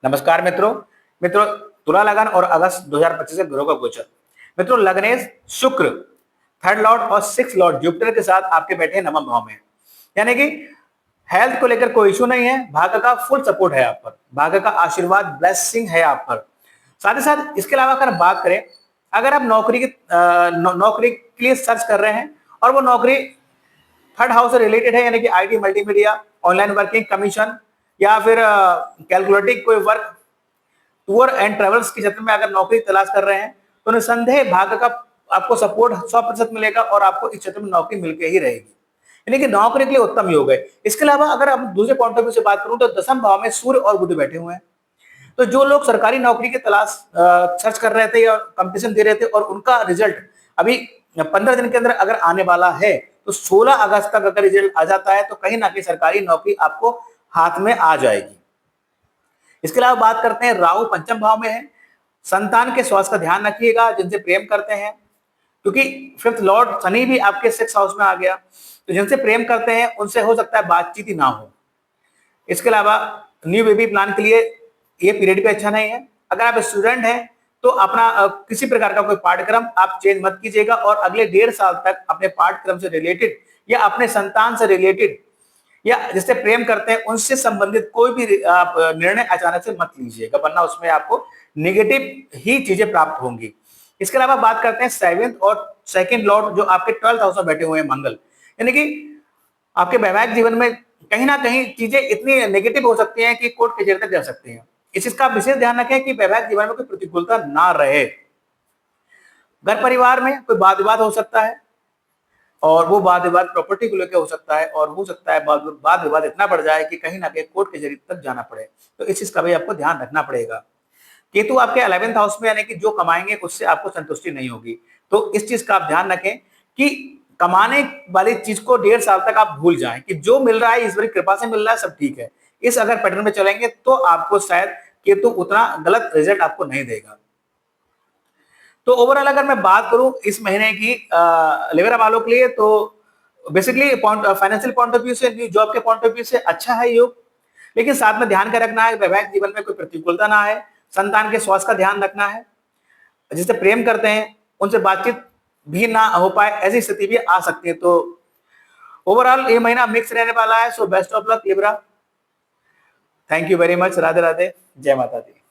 नमस्कार मित्रों। मित्रों, तुला लगन और अगस्त 2025 के ग्रहों का गोचर। मित्रों, लग्नेश शुक्र थर्ड लॉर्ड और सिक्स लॉर्ड जुपिटर के साथ आपके बैठे हैं नवम भाव में। यानी कि हेल्थ को लेकर कोई इशू नहीं है, भाग्य का फुल सपोर्ट है आप पर, भाग्य का आशीर्वाद ब्लेसिंग है आप पर। साथ ही साथ इसके अलावा अगर बात करें, अगर आप नौकरी के लिए सर्च कर रहे हैं और वो नौकरी थर्ड हाउस से रिलेटेड है, यानी कि IT, multimedia, online working, commission या फिर कैलकुलेटिंग कोई वर्क, टूर एंड ट्रेवल्स के क्षेत्र में अगर नौकरी तलाश कर रहे हैं तो निसंदेह भाग्य का आपको सपोर्ट 100% मिलेगा और आपको इस क्षेत्र में नौकरी मिलके ही रहेगी, यानी कि नौकरी के लिए उत्तम योग है। इसके अलावा अगर आप दूसरे पॉइंट ऑफ व्यू से बात करूं तो दसम भाव में सूर्य और बुध बैठे हुए हैं। तो जो लोग सरकारी नौकरी की तलाश सर्च कर रहे थे या कंपटीशन दे रहे थे और उनका रिजल्ट अभी 15 दिन के अंदर अगर आने वाला है, तो 16 अगस्त तक अगर रिजल्ट आ जाता है तो कहीं ना कहीं सरकारी नौकरी आपको हाथ में आ जाएगी। इसके अलावा बात करते हैं, राहु पंचम भाव में है। संतान के स्वास्थ्य का ध्यान रखिएगा, जिनसे प्रेम करते हैं, क्योंकि फिफ्थ लॉर्ड शनि भी आपके सिक्स हाउस में आ गया, तो जिनसे प्रेम करते हैं उनसे हो सकता है बातचीत ही ना हो। इसके अलावा न्यू बेबी प्लान के लिए ये पीरियड भी अच्छा नहीं है। अगर आप स्टूडेंट हैं तो अपना किसी प्रकार का कोई पाठ्यक्रम आप चेंज मत कीजिएगा और अगले 1.5 साल तक अपने पाठ्यक्रम से रिलेटेड या अपने संतान से रिलेटेड या जिससे प्रेम करते हैं उनसे संबंधित कोई भी आप निर्णय अचानक से मत लीजिएगा, वरना उसमें आपको नेगेटिव ही चीजें प्राप्त होंगी। इसके अलावा बात करते हैं सेवेंथ और सेकंड लॉर्ड जो आपके 12th हाउस में बैठे हुए हैं मंगल, यानी कि आपके वैवाहिक जीवन में कहीं ना कहीं चीजें इतनी नेगेटिव हो सकती हैं कि कोर्ट कचहरी तक जा सकती हैं। इस चीज का विशेष ध्यान रखें कि वैवाहिक जीवन में कोई प्रतिकूलता ना रहे। घर परिवार में कोई वाद विवाद हो सकता है और वो वाद विवाद प्रॉपर्टी को लेकर हो सकता है और हो सकता है वाद विवाद इतना बढ़ जाए कि कहीं ना कहीं कोर्ट कचहरी तक जाना पड़े, तो इस चीज का भी आपको ध्यान रखना पड़ेगा। केतु आपके 11th हाउस में, यानी कि जो कमाएंगे उससे आपको संतुष्टि नहीं होगी, तो इस चीज का आप ध्यान रखें कि कमाने वाली चीज को 1.5 साल तक आप भूल जाएं कि जो मिल रहा है ईश्वर की कृपा से मिल रहा है, सब ठीक है। इस अगर पैटर्न में चलेंगे तो आपको शायद केतु उतना गलत रिजल्ट आपको नहीं देगा। तो ओवरऑल अगर मैं बात करूं इस महीने की लिबरा वालों के लिए, तो basically financial point of view से, न्यू जॉब के पॉइंट ऑफ व्यू से अच्छा है योग, लेकिन साथ में ध्यान का रखना है वैवाहिक जीवन में कोई प्रतिकूलता ना है, संतान के स्वास्थ्य का ध्यान रखना है, जिससे प्रेम करते हैं उनसे बातचीत भी ना हो पाए, ऐसी स्थिति भी आ सकती है। तो ओवरऑल ये महीना मिक्स रहने वाला है। So best of luck Libra. Thank you very much. Radhe Radhe, जय माता दी।